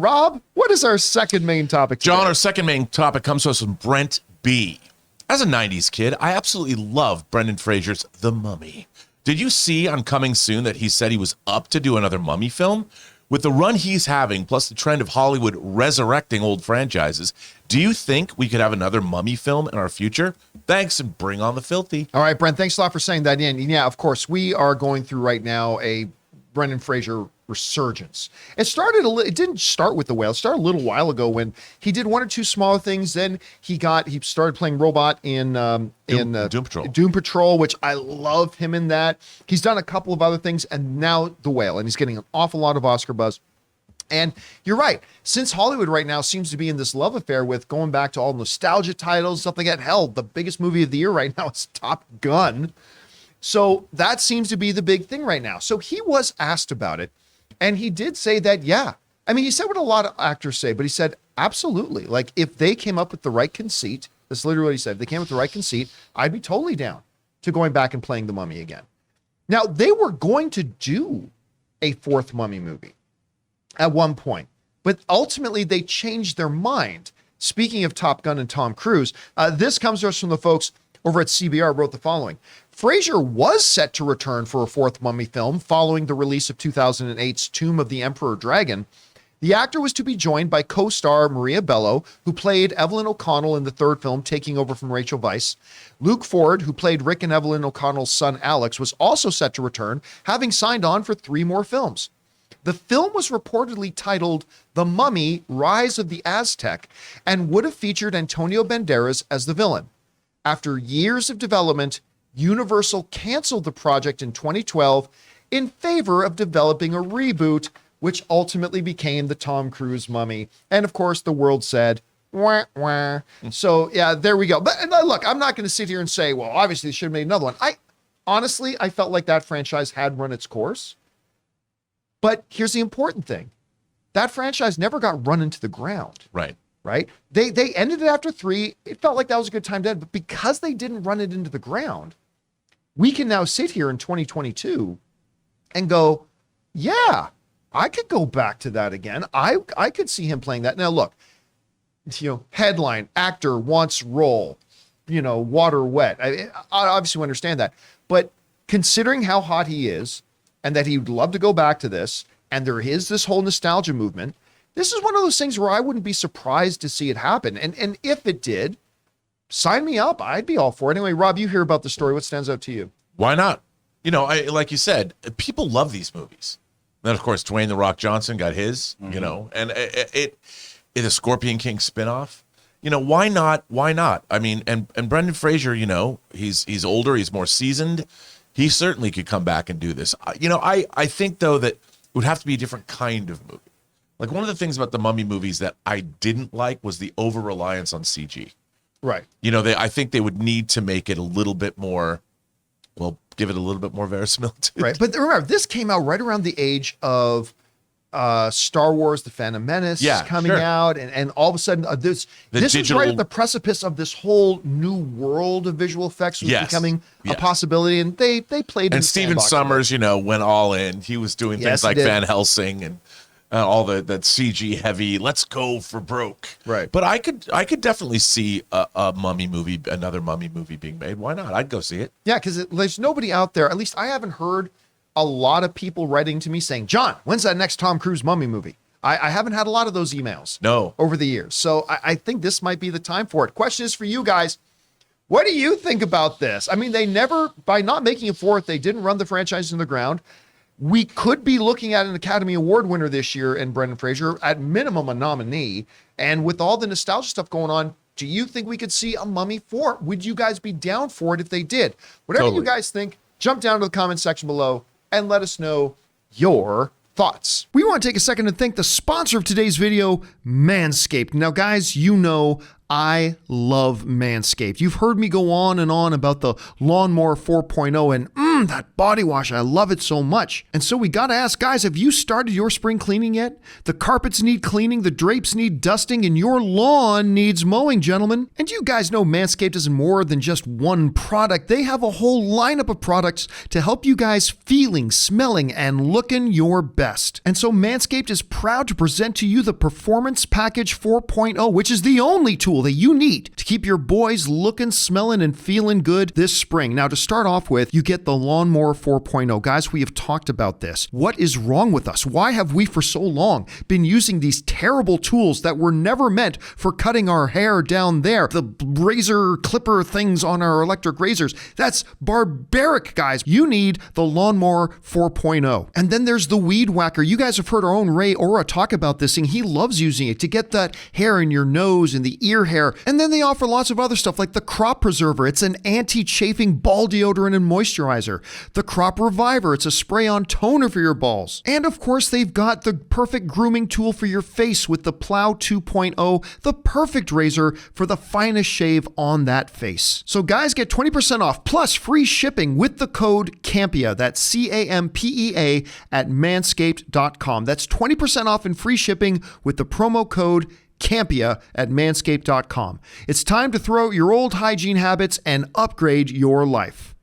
Rob, what is our second main topic today? John, our second main topic comes to us from Brent B. As a 90s kid, I absolutely love Brendan Fraser's The Mummy. Did you see on Comingsoon that he said he was up to do another Mummy film? With the run he's having, plus the trend of Hollywood resurrecting old franchises, do you think we could have another Mummy film in our future? Thanks, and bring on the filthy. All right, Brent, thanks a lot for saying that in. Yeah, of course, we are going through right now a Brendan Fraser resurgence. It didn't start with The Whale. It started a little while ago when he did one or two smaller things. Then he started playing robot in Doom Patrol. Doom Patrol, which I love him in that. He's done a couple of other things, and now The Whale, and he's getting an awful lot of Oscar buzz. And you're right. Since Hollywood right now seems to be in this love affair with going back to all nostalgia titles, stuff like that. Hell, the biggest movie of the year right now is Top Gun. So that seems to be the big thing right now. So he was asked about it. And he did say that, yeah. I mean, he said what a lot of actors say, but he said, absolutely. Like, if they came up with the right conceit, that's literally what he said. If they came up with the right conceit, I'd be totally down to going back and playing the Mummy again. Now, they were going to do a fourth Mummy movie at one point, but ultimately they changed their mind. Speaking of Top Gun and Tom Cruise, this comes to us from the folks over at CBR, wrote the following. Fraser was set to return for a fourth Mummy film following the release of 2008's Tomb of the Emperor Dragon. The actor was to be joined by co-star Maria Bello, who played Evelyn O'Connell in the third film, taking over from Rachel Weisz. Luke Ford, who played Rick and Evelyn O'Connell's son Alex, was also set to return, having signed on for 3 more films. The film was reportedly titled The Mummy: Rise of the Aztec and would have featured Antonio Banderas as the villain. After years of development, Universal canceled the project in 2012 in favor of developing a reboot, which ultimately became the Tom Cruise Mummy. And of course, the world said, wah, wah. So yeah, there we go. But look, I'm not going to sit here and say, well, obviously they should have made another one. I felt like that franchise had run its course. But here's the important thing. That franchise never got run into the ground. Right. They ended it after 3. It felt like that was a good time to end. But because they didn't run it into the ground, we can now sit here in 2022 and go, yeah, I could go back to that again. I could see him playing that. Now, look, headline, actor wants role, water wet. I obviously understand that. But considering how hot he is and that he would love to go back to this, and there is this whole nostalgia movement, this is one of those things where I wouldn't be surprised to see it happen. And if it did, sign me up. I'd be all for it. Anyway, Rob, you hear about the story. What stands out to you? Why not? Like you said, people love these movies. Then, of course, Dwayne "The Rock" Johnson got his, and it a Scorpion King spinoff. Why not? Why not? I mean, and Brendan Fraser, he's older, he's more seasoned. He certainly could come back and do this. I think, though, that it would have to be a different kind of movie. Like, one of the things about the Mummy movies that I didn't like was the over-reliance on CG. Right. I think they would need to make it a little bit more, give it a little bit more verisimilitude. Right. But remember, this came out right around the age of Star Wars: The Phantom Menace coming out, and all of a sudden this is right at the precipice of this whole new world of visual effects was becoming a possibility, and they played. And Stephen Sommers, went all in. He was doing things like Van Helsing and all that CG heavy. Let's go for broke. Right. But I could definitely see a Mummy movie, another Mummy movie being made. Why not? I'd go see it. Yeah, because there's nobody out there. At least I haven't heard a lot of people writing to me saying, John, when's that next Tom Cruise Mummy movie? I haven't had a lot of those emails over the years. So I think this might be the time for it. Question is for you guys. What do you think about this? I mean, by not making a fourth, they didn't run the franchise in the ground. We could be looking at an Academy Award winner this year in Brendan Fraser, at minimum a nominee. And with all the nostalgia stuff going on, do you think we could see a Mummy 4? Would you guys be down for it if they did? Whatever you guys think, jump down to the comment section below and let us know your thoughts. We want to take a second to thank the sponsor of today's video, MANSCAPED. Now, guys, I love MANSCAPED. You've heard me go on and on about the Lawnmower 4.0 and that body wash, I love it so much. And so we gotta ask, guys, have you started your spring cleaning yet? The carpets need cleaning, the drapes need dusting, and your lawn needs mowing, gentlemen. And you guys know Manscaped is more than just one product. They have a whole lineup of products to help you guys feeling, smelling, and looking your best. And so Manscaped is proud to present to you the Performance Package 4.0, which is the only tool that you need to keep your boys looking, smelling, and feeling good this spring. Now, to start off with, you get the Lawnmower 4.0. Guys, we have talked about this. What is wrong with us? Why have we for so long been using these terrible tools that were never meant for cutting our hair down there? The razor clipper things on our electric razors. That's barbaric, guys. You need the Lawnmower 4.0. And then there's the Weed Whacker. You guys have heard our own Ray Ora talk about this thing. He loves using it to get that hair in your nose and the ear hair. And then they offer lots of other stuff like the Crop Preserver. It's an anti-chafing ball deodorant and moisturizer. The Crop Reviver. It's a spray-on toner for your balls. And of course, they've got the perfect grooming tool for your face with the Plow 2.0, the perfect razor for the finest shave on that face. So guys, get 20% off plus free shipping with the code CAMPEA. That's CAMPEA at manscaped.com. That's 20% off and free shipping with the promo code CAMPEA at manscaped.com. It's time to throw out your old hygiene habits and upgrade your life.